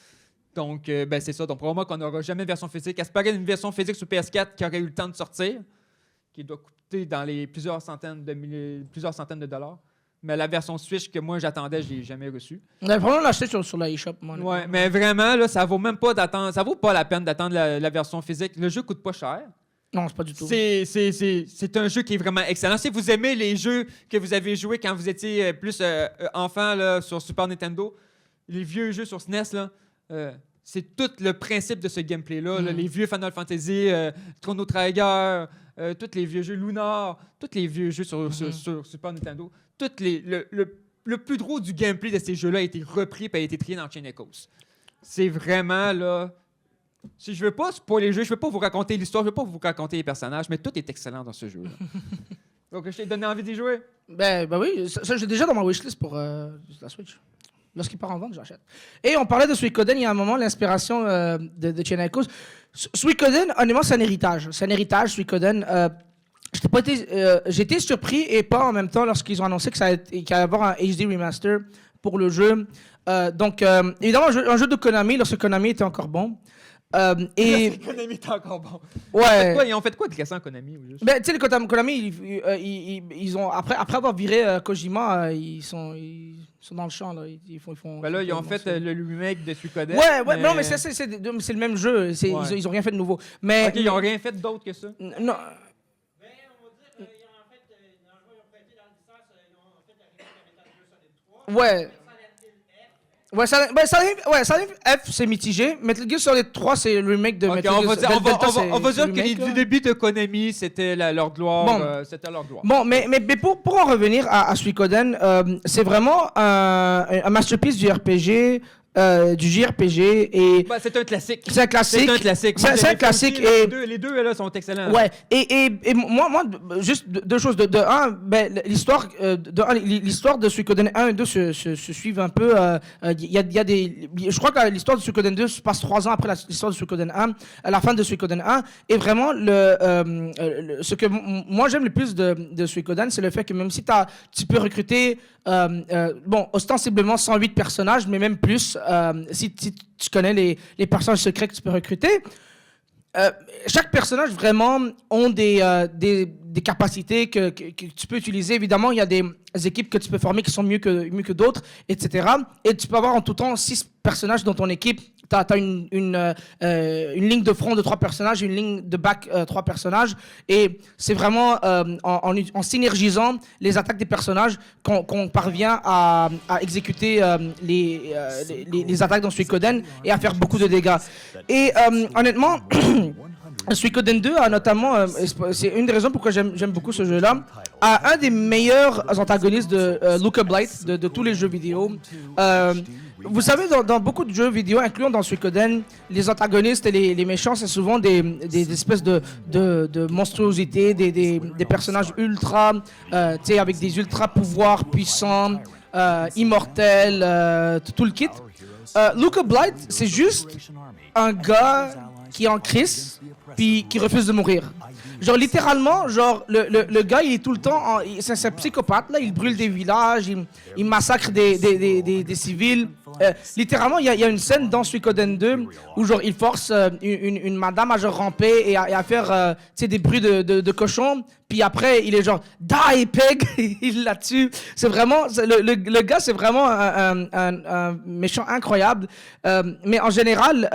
Donc, c'est ça. Donc, probablement qu'on n'aura jamais de version physique. Espérer une version physique sur PS4 qui aurait eu le temps de sortir, qui doit coûter dans les plusieurs centaines de dollars. Mais la version Switch que moi j'attendais, je l'ai jamais reçue. On a probablement l'acheter sur la eShop. Ouais, mais vraiment, là, ça vaut même pas d'attendre. Ça vaut pas la peine d'attendre la version physique. Le jeu coûte pas cher. Non, c'est pas du tout. C'est un jeu qui est vraiment excellent. Si vous aimez les jeux que vous avez joués quand vous étiez plus enfant là, sur Super Nintendo, les vieux jeux sur SNES, là, c'est tout le principe de ce gameplay-là. Là, les vieux Final Fantasy, Chrono Trigger, tous les vieux jeux Lunar, tous les vieux jeux sur Super Nintendo. Le plus drôle du gameplay de ces jeux-là a été repris et a été trié dans Chain Echoes. C'est vraiment, là... Si je veux pas spoiler les jeux, je veux pas vous raconter l'histoire, je veux pas vous raconter les personnages, mais tout est excellent dans ce jeu-là. Donc, je t'ai donné envie d'y jouer. Ben oui, ça j'ai déjà dans ma wishlist pour la Switch. Lorsqu'il part en vente, j'achète. Et on parlait de Suikoden il y a un moment, l'inspiration de Chain Echoes. Suikoden, honnêtement, c'est un héritage. C'est un héritage, Suikoden. J'étais surpris et pas en même temps lorsqu'ils ont annoncé qu'il allait y avoir un HD remaster pour le jeu. Évidemment, un jeu de Konami, lorsque Konami était encore bon. Konami était encore bon. Ouais. Ils ont fait quoi de récent, Konami? Ben, tu sais, Konami, ils ont, après avoir viré Kojima, ils sont dans le champ. Là. Ils ont fait le remake de Suikoden. Ouais, non, mais c'est le même jeu. Ils ont rien fait de nouveau. Mais, ils n'ont rien fait d'autre que ça? Non. Ouais. Ouais, Silent F, c'est mitigé. Metal Gear Solid 3, c'est le remake de Metal Gear Solid. On va dire que le début de Konami, c'était leur gloire. Bon. C'était leur gloire. Bon, mais pour en revenir à Suikoden, c'est vraiment un masterpiece du RPG. Du JRPG et c'est un classique. C'est un classique. C'est un classique et les deux là sont excellents. Ouais. Et moi juste deux choses de un l'histoire de Suikoden 1 et 2 se suivent un peu. Il y a des je crois que l'histoire de Suikoden 2 se passe 3 ans après l'histoire de Suikoden 1, à la fin de Suikoden 1 et vraiment ce que moi j'aime le plus de Suikoden, c'est le fait que même si tu peux recruter ostensiblement 108 personnages, mais même plus, si tu connais les personnages secrets que tu peux recruter, chaque personnage vraiment ont des capacités que tu peux utiliser. Évidemment, il y a des équipes que tu peux former qui sont mieux que d'autres, etc. Et tu peux avoir en tout temps 6 personnages dans ton équipe. Tu as une ligne de front de 3 personnages, une ligne de back 3 personnages. Et c'est vraiment en synergisant les attaques des personnages qu'on parvient à exécuter les attaques dans Suikoden et à faire beaucoup de dégâts. Et honnêtement... Suikoden 2 a notamment, c'est une des raisons pourquoi j'aime beaucoup ce jeu-là, a un des meilleurs antagonistes de Luca Blight de tous les jeux vidéo. Vous savez, dans beaucoup de jeux vidéo, incluant dans Suikoden, les antagonistes et les méchants, c'est souvent des espèces de monstruosités, des personnages ultra, avec des ultra pouvoirs puissants, immortels, tout le kit. Luca Blight, c'est juste un gars qui est en crise puis qui refuse de mourir. Genre littéralement, le gars il est tout le temps, c'est un psychopathe là, il brûle des villages, il massacre des civils. Littéralement, il y a une scène dans Suikoden 2 où genre il force une madame à genre ramper et à faire des bruits de cochon. Puis après, il est genre die pig, il la tue. C'est vraiment le gars, c'est vraiment un méchant incroyable. Mais en général,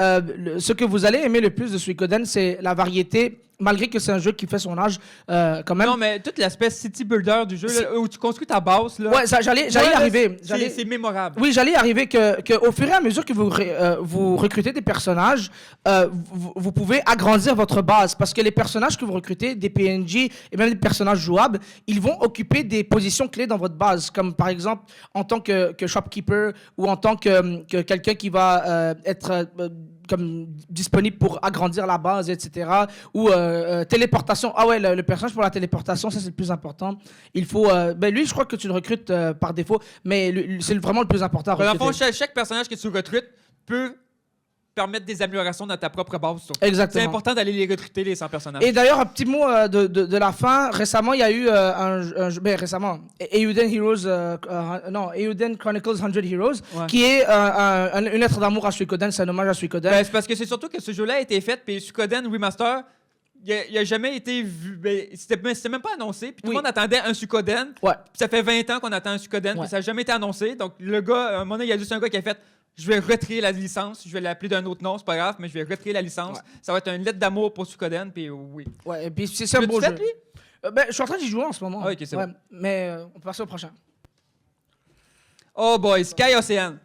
ce que vous allez aimer le plus de Suikoden, c'est la variété. Malgré que c'est un jeu qui fait son âge, quand même. Non, mais tout l'aspect city builder du jeu, là, où tu construis ta base, là. Ouais, j'allais y arriver. C'est mémorable. Oui, j'allais y arriver que au fur et à mesure que vous recrutez des personnages, vous pouvez agrandir votre base. Parce que les personnages que vous recrutez, des PNJ et même des personnages jouables, ils vont occuper des positions clés dans votre base. Comme par exemple, en tant que shopkeeper ou en tant que quelqu'un qui va être... comme disponible pour agrandir la base, etc. Ou téléportation. Ah ouais, le personnage pour la téléportation, ça c'est le plus important. Il faut... lui, je crois que tu le recrutes par défaut, mais c'est vraiment le plus important à recruter. Dans le fond, chaque personnage que tu recrutes peut permettre des améliorations dans ta propre base. Surtout. Exactement. C'est important d'aller les recruter, les 100 personnages. Et d'ailleurs, un petit mot de la fin. Récemment, il y a eu récemment, Eiyuden Chronicles 100 Heroes, qui est une lettre d'amour à Suikoden, c'est un hommage à Suikoden. Ben, c'est parce que c'est surtout que ce jeu-là a été fait, puis Suikoden Remaster, il a jamais été vu. Ben, c'était même pas annoncé, puis tout le monde attendait un Suikoden. Ouais. Puis ça fait 20 ans qu'on attend un Suikoden, puis ça n'a jamais été annoncé. Donc, le gars, à un moment donné, il y a juste un gars qui a fait je vais retirer la licence, je vais l'appeler d'un autre nom, c'est pas grave, mais je vais retirer la licence. Ouais. Ça va être une lettre d'amour pour Suikoden, puis oui. Ouais, et puis c'est un beau jeu. Lui? Je suis en train d'y jouer en ce moment. Ah, ok, c'est bon. Mais on peut passer au prochain. Oh boy, Sky Ocean.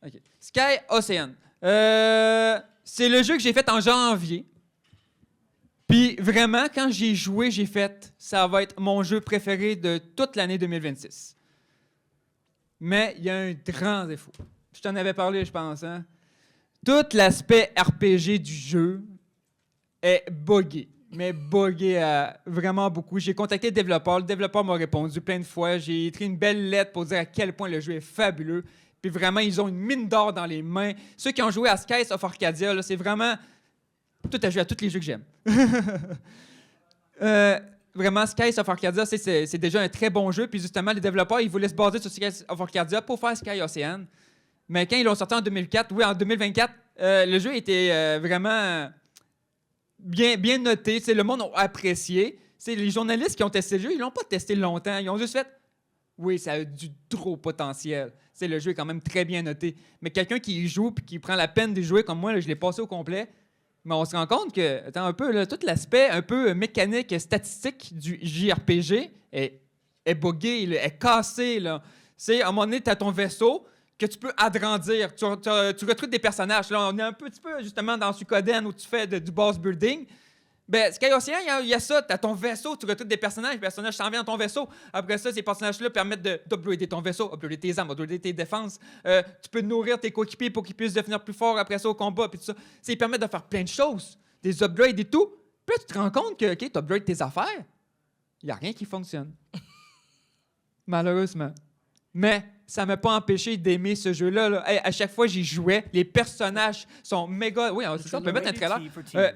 Okay. Sky Ocean. C'est le jeu que j'ai fait en janvier. Puis vraiment, quand j'ai joué, j'ai fait ça va être mon jeu préféré de toute l'année 2026. Mais il y a un grand défaut. Je t'en avais parlé, je pense. Hein? Tout l'aspect RPG du jeu est buggé. Mais buggé vraiment beaucoup. J'ai contacté le développeur m'a répondu plein de fois. J'ai écrit une belle lettre pour dire à quel point le jeu est fabuleux. Puis vraiment, ils ont une mine d'or dans les mains. Ceux qui ont joué à Skies of Arcadia, là, c'est vraiment... Tout à jouer à tous les jeux que j'aime. Vraiment, Skies of Arcadia, c'est déjà un très bon jeu. Puis justement, les développeurs, ils voulaient se baser sur Skies of Arcadia pour faire Sky Ocean. Mais quand ils l'ont sorti en 2004, en 2024, le jeu était vraiment bien noté. Le monde a apprécié. Les journalistes qui ont testé le jeu, ils l'ont pas testé longtemps. Ils ont juste fait oui, ça a du trop potentiel. Le jeu est quand même très bien noté. Mais quelqu'un qui y joue et qui prend la peine de jouer comme moi, là, je l'ai passé au complet. Mais on se rend compte que, attends un peu, là, tout l'aspect un peu mécanique et statistique du JRPG est buggé, là, est cassé. Là. À un moment donné, tu as ton vaisseau que tu peux agrandir. Tu recrutes des personnages. Là, on est un petit peu justement dans Suikoden où tu fais du boss building. Ben, Sky Ocean, il y a ça. Tu as ton vaisseau, tu recrutes des personnages, les personnages s'en viennent dans ton vaisseau. Après ça, ces personnages-là permettent d'upgrader ton vaisseau, upgrader tes armes, upgrader tes défenses. Tu peux nourrir tes coéquipiers pour qu'ils puissent devenir plus forts après ça au combat. Puis tout ça. Ils permettent de faire plein de choses, des upgrades et tout. Puis là, tu te rends compte que, OK, tu upgrades tes affaires, il n'y a rien qui fonctionne. Malheureusement. Mais ça ne m'a pas empêché d'aimer ce jeu-là. Là. Hey, à chaque fois que j'y jouais, les personnages sont méga... Oui, c'est ça, on peut mettre un trailer.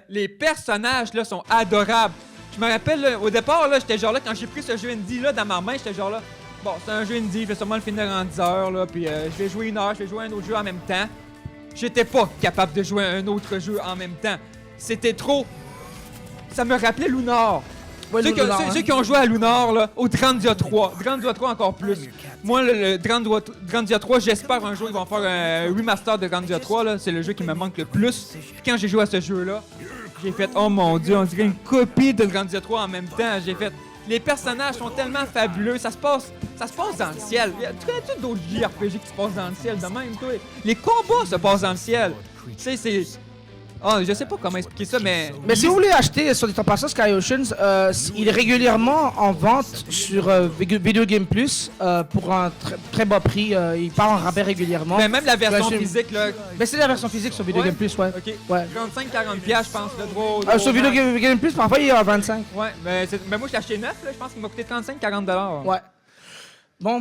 Les personnages là, sont adorables. Je me rappelle, là, au départ, là, j'étais genre là, quand j'ai pris ce jeu indie là, dans ma main, j'étais genre là, bon, c'est un jeu indie, je vais sûrement le finir en 10 heures, là, puis je vais jouer 1 heure, je vais jouer un autre jeu en même temps. J'étais pas capable de jouer un autre jeu en même temps. C'était trop... Ça me rappelait Lunar. Ouais, ceux qui ont joué à Lunar, là, au Grandia 3. Grandia 3 encore plus. Moi, le Grandia 3, j'espère un jour ils vont faire un remaster de Grandia 3. Là. C'est le jeu qui me manque le plus. Puis quand j'ai joué à ce jeu-là, j'ai fait « Oh mon Dieu, on dirait une copie de Grandia 3 en même temps. » J'ai fait « Les personnages sont tellement fabuleux. Ça se passe dans le ciel. Tu connais-tu d'autres JRPG qui se passent dans le ciel de même, toi? Les combats se passent dans le ciel. Tu sais, c'est... Oh, je sais pas comment expliquer ça, mais... Mais si vous voulez acheter sur les temps passés Sky Oceans, il est régulièrement en vente sur Video Game Plus pour un très bas prix. Il part en rabais régulièrement. Mais même la version physique, là... Mais c'est la version physique sur Video Game Plus, ouais. OK. Ouais. 35-40$, je pense, le droit... sur Video Game Plus, parfois, il est à 25$. Ouais, mais moi, je l'ai acheté neuf, là. Je pense qu'il m'a coûté 35-40$. Ouais. Bon,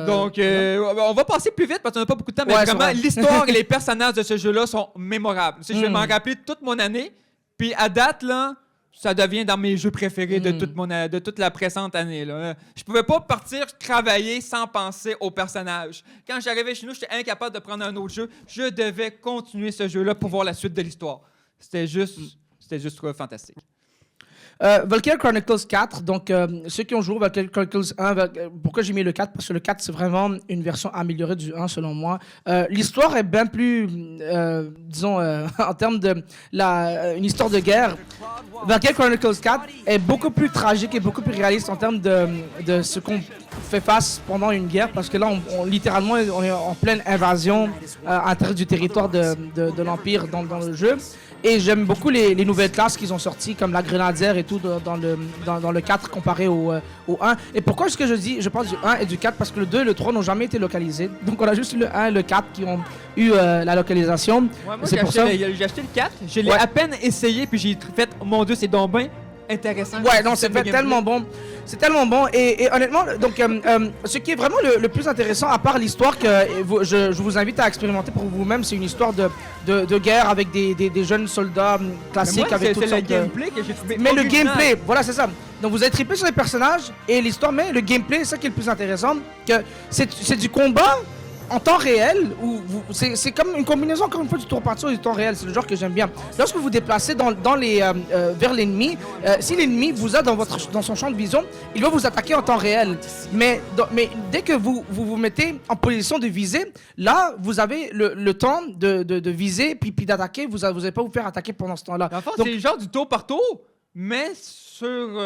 donc, on va passer plus vite parce qu'on n'a pas beaucoup de temps, mais vraiment, l'histoire et les personnages de ce jeu-là sont mémorables. Je vais m'en rappeler toute mon année, puis à date, là, ça devient dans mes jeux préférés de toute la précédente année. Là. Je pouvais pas partir travailler sans penser aux personnages. Quand j'arrivais chez nous, j'étais incapable de prendre un autre jeu. Je devais continuer ce jeu-là pour voir la suite de l'histoire. C'était juste fantastique. Valkyria Chronicles 4, donc ceux qui ont joué Valkyria Chronicles 1, pourquoi j'ai mis le 4? Parce que le 4, c'est vraiment une version améliorée du 1, selon moi. L'histoire est bien plus, disons, en termes de une histoire de guerre. Valkyria Chronicles 4 est beaucoup plus tragique et beaucoup plus réaliste en termes de ce qu'on fait face pendant une guerre, parce que là, littéralement, on est en pleine invasion à l'intérieur du territoire de l'Empire dans le jeu. Et j'aime beaucoup les nouvelles classes qu'ils ont sorties, comme la grenadière et tout, dans le 4 comparé au 1. Et pourquoi est-ce que je parle du 1 et du 4? Parce que le 2 et le 3 n'ont jamais été localisés. Donc on a juste le 1 et le 4 qui ont eu la localisation. Ouais, moi, j'ai acheté le 4, je l'ai à peine essayé, puis j'ai fait « Mon Dieu, c'est donc bien intéressant. » Ouais, non, c'est tellement bon. C'est tellement bon. Et honnêtement, donc, ce qui est vraiment le plus intéressant, à part l'histoire que je vous invite à expérimenter pour vous-même, c'est une histoire de guerre avec des jeunes soldats classiques Moi, avec toutes c'est le sortes de... gameplay que j'ai trouvé Mais le original. gameplay, voilà, c'est ça. Donc vous êtes trippé sur les personnages et l'histoire, mais le gameplay, c'est ça qui est le plus intéressant. Que c'est du combat en temps réel, c'est comme une combinaison, encore une fois, du tour par tour et du temps réel. C'est le genre que j'aime bien. Lorsque vous vous déplacez vers l'ennemi, si l'ennemi vous a dans son champ de vision, il va vous attaquer en temps réel. Mais dès que vous mettez en position de viser, là, vous avez le temps de viser puis d'attaquer. Vous n'allez pas vous faire attaquer pendant ce temps-là. En fait, Donc, c'est genre du tour par tour, mais sur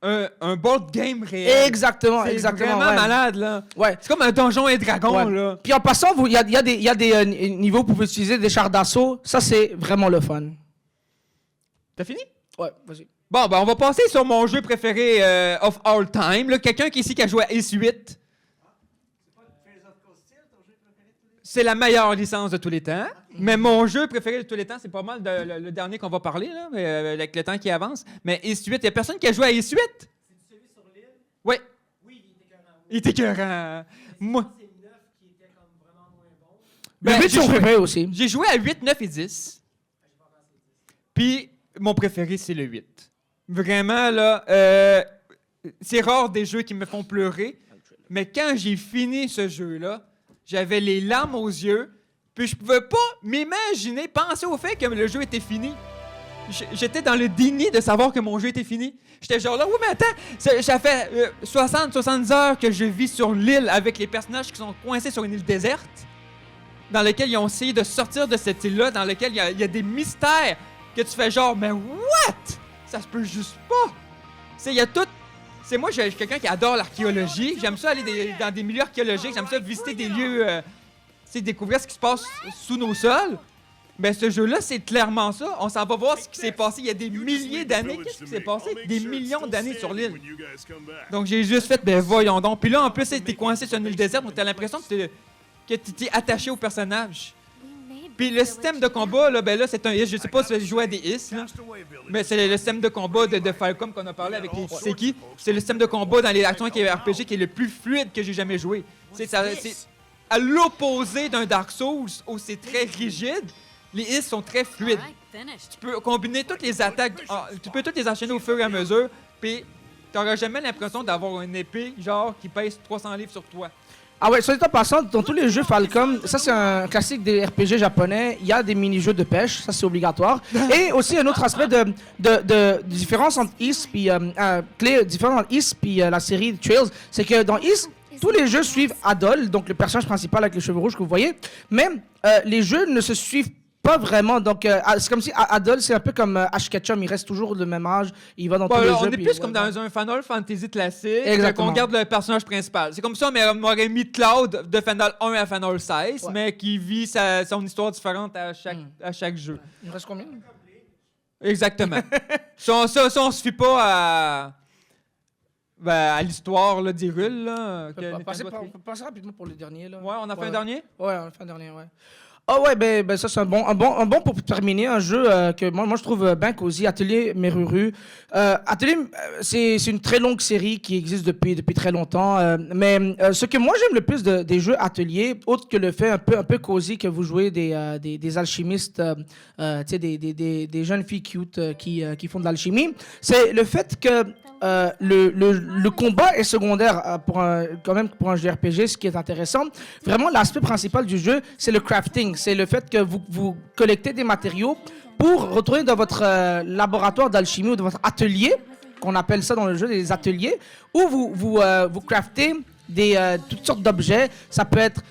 un board game réel. exactement, C'est exactement. vraiment ouais. malade, là. Ouais. C'est comme un donjon et dragon, Ouais. là. Puis en passant, il y a des niveaux où vous pouvez utiliser des chars d'assaut. Ça, c'est vraiment le fun. T'as fini? Ouais, vas-y. Bon, ben, on va passer sur mon jeu préféré of all time. Là. Quelqu'un ici qui a joué à Ace 8. C'est la meilleure licence de tous les temps. Mais mon jeu préféré de tous les temps, c'est pas mal le dernier qu'on va parler, là, mais, avec le temps qui avance. Mais Ace 8, il n'y a personne qui a joué à Ace 8? C'est celui sur l'île? Oui. Oui, il était écœurant. Il était écœurant. Moi, C'est le 9 qui était comme vraiment moins bon. Le Ben, 8, j'ai c'est mon joué- préféré aussi. j'ai joué à 8, 9 et 10. Puis, mon préféré, c'est le 8. Vraiment, là, c'est rare des jeux qui me font pleurer. Mais quand j'ai fini ce jeu-là, j'avais les larmes aux yeux. Puis je pouvais pas m'imaginer, penser au fait que le jeu était fini. J'étais dans le déni de savoir que mon jeu était fini. J'étais genre là, oui, mais attends, ça fait 60-70 heures que je vis sur l'île avec les personnages qui sont coincés sur une île déserte, dans laquelle ils ont essayé de sortir de cette île-là, dans laquelle il y a des mystères que tu fais genre, mais what? Ça se peut juste pas. Il y a tout. C'est moi, je suis quelqu'un qui adore l'archéologie. J'aime ça aller dans des milieux archéologiques. J'aime ça visiter des lieux, découvrir ce qui se passe sous nos sols. Ben, ce jeu-là, c'est clairement ça. On s'en va voir ce qui s'est passé il y a des milliers d'années. Qu'est-ce qui s'est passé? Des millions d'années sur l'île. Donc, j'ai juste fait, ben, voyons donc. Puis là, en plus, t'es coincé sur une île déserte, donc t'as l'impression que t'es attaché au personnage. Puis le système de combat, là, ben là, c'est un is. Je sais pas si tu joues à des is, là. Mais c'est le système de combat de Falcom qu'on a parlé avec les Tseki. C'est le système de combat dans les actions qui est RPG qui est le plus fluide que j'ai jamais joué. C'est à l'opposé d'un Dark Souls où c'est très rigide. Les is sont très fluides. Tu peux combiner toutes les attaques, tu peux toutes les enchaîner au fur et à mesure, puis t'auras jamais l'impression d'avoir une épée genre qui pèse 300 livres sur toi. Ah ouais, soit dit en passant, dans tous les jeux Falcom, ça c'est un classique des RPG japonais, il y a des mini-jeux de pêche, ça c'est obligatoire. Et aussi un autre aspect de différence entre Ys puis différence entre Ys puis la série Trails, c'est que dans Ys, tous les jeux suivent Adol, donc le personnage principal avec les cheveux rouges que vous voyez, mais les jeux ne se suivent pas vraiment, donc c'est comme si Adol c'est un peu comme Ash Ketchum, il reste toujours le même âge, il va dans tous les On jeux. est puis, plus comme dans un Final Fantasy classique, Exactement. qu'on garde le personnage principal. C'est comme ça on m'aurait mis Cloud de Final 1 à Final 16, mais qui vit son histoire différente à chaque jeu. Il reste combien? Exactement. Ça, on se fie pas à l'histoire là, d'Hyrule. On peut passer rapidement pour le dernier là. Ouais, on a fait un dernier? Ouais, on a fait un dernier, ouais. Ah ouais, ben ça c'est un bon pour terminer, un jeu que moi je trouve bien cosy, Atelier Meruru. Atelier, c'est une très longue série qui existe depuis très longtemps, mais ce que moi j'aime le plus des jeux Atelier, autre que le fait un peu cosy que vous jouez des alchimistes, tu sais, des jeunes filles cute qui font de l'alchimie, c'est le fait que le combat est secondaire pour un JRPG, ce qui est intéressant. Vraiment, l'aspect principal du jeu, c'est le crafting. C'est le fait que vous collectez des matériaux pour retourner dans votre laboratoire d'alchimie ou dans votre atelier, qu'on appelle ça dans le jeu des ateliers, où vous craftez toutes sortes d'objets. Ça peut être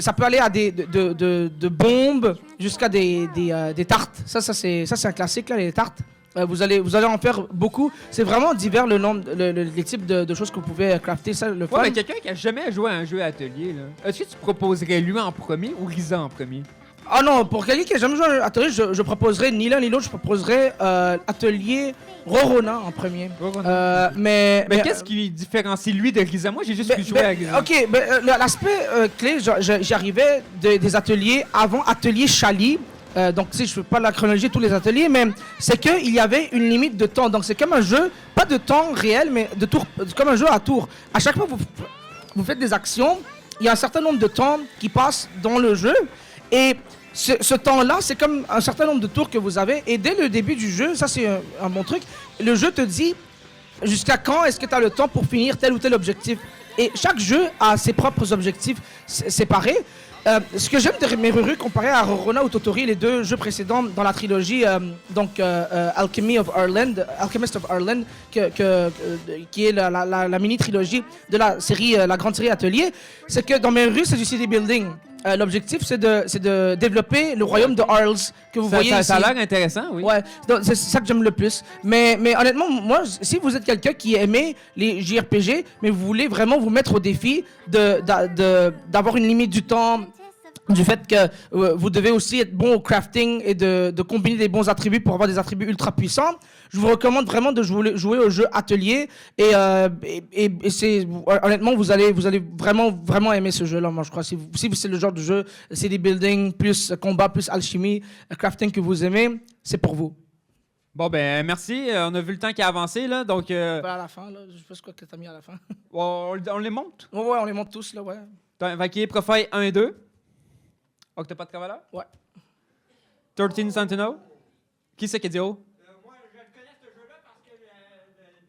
ça peut aller à de bombes jusqu'à des tartes. Ça c'est un classique là, les tartes. Vous allez en faire beaucoup. C'est vraiment divers les types de choses que vous pouvez crafter. Ça, le fun. Ouais, mais quelqu'un qui a jamais joué à un jeu atelier, là, est-ce que tu proposerais lui en premier ou Risa en premier? Ah non, pour quelqu'un qui n'a jamais joué à Atelier, je proposerais ni l'un ni l'autre. Je proposerais Atelier Rorona en premier. Rorona. Mais qu'est-ce qui différencie lui de Risa? Moi, j'ai juste pu jouer à Risa. Ok, l'aspect clé, j'arrivais des ateliers avant Atelier Chali. Donc, tu sais, je fais pas la chronologie de tous les ateliers, mais c'est qu'il y avait une limite de temps. Donc, c'est comme un jeu, pas de temps réel, mais de tour, comme un jeu à tour. À chaque fois que vous faites des actions, il y a un certain nombre de temps qui passe dans le jeu. Et ce temps-là, c'est comme un certain nombre de tours que vous avez. Et dès le début du jeu, ça c'est un bon truc, le jeu te dit jusqu'à quand est-ce que tu as le temps pour finir tel ou tel objectif. Et chaque jeu a ses propres objectifs séparés. Ce que j'aime de Meruru comparé à Rorona ou Totori, les deux jeux précédents dans la trilogie, Alchemist of Ireland, qui est la mini-trilogie de la série, la grande série Atelier, c'est que dans Meruru, c'est du city building. L'objectif, c'est de développer le royaume de Arles que vous voyez ici. Ça a l'air intéressant, oui. Ouais, donc c'est ça que j'aime le plus. Mais honnêtement, moi, si vous êtes quelqu'un qui aimait les JRPG, mais vous voulez vraiment vous mettre au défi d'avoir une limite du temps, du fait que vous devez aussi être bon au crafting et de combiner des bons attributs pour avoir des attributs ultra puissants, je vous recommande vraiment de jouer au jeu Atelier et c'est honnêtement vous allez vraiment aimer ce jeu là. Moi je crois si c'est le genre de jeu city building plus combat plus alchimie crafting que vous aimez, c'est pour vous. Bon, ben merci. On a vu le temps qui a avancé, là, donc... À la fin, là, je sais pas ce que t'as mis à la fin. on les monte? Ouais, on les monte tous, là, ouais. Fait Profile 1 et 2. Octopath Traveler? Ouais. 13 Sentinel? Qui c'est qui dit oh? Moi, je le connais ce jeu-là parce que le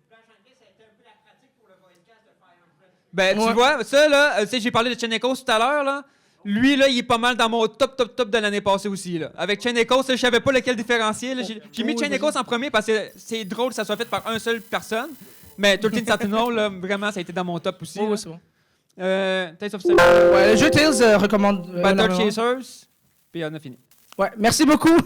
doublage anglais, ça a été un peu la pratique pour le voicecast de Fire Emblem. Ben, tu vois, ça, là, tu sais, j'ai parlé de Chenekos tout à l'heure, là. Lui, là, il est pas mal dans mon top de l'année passée aussi, là. Avec Chenekos, je savais pas lequel différencier, là. J'ai mis Chenekos en premier parce que c'est drôle que ça soit fait par une seule personne. Mais 13 Sentinel, là, vraiment, ça a été dans mon top aussi. Ouais, c'est bon. Tales of Sympathy. Ouais, le jeu Tales recommande. Battle Chasers. Puis on a fini. Ouais, merci beaucoup.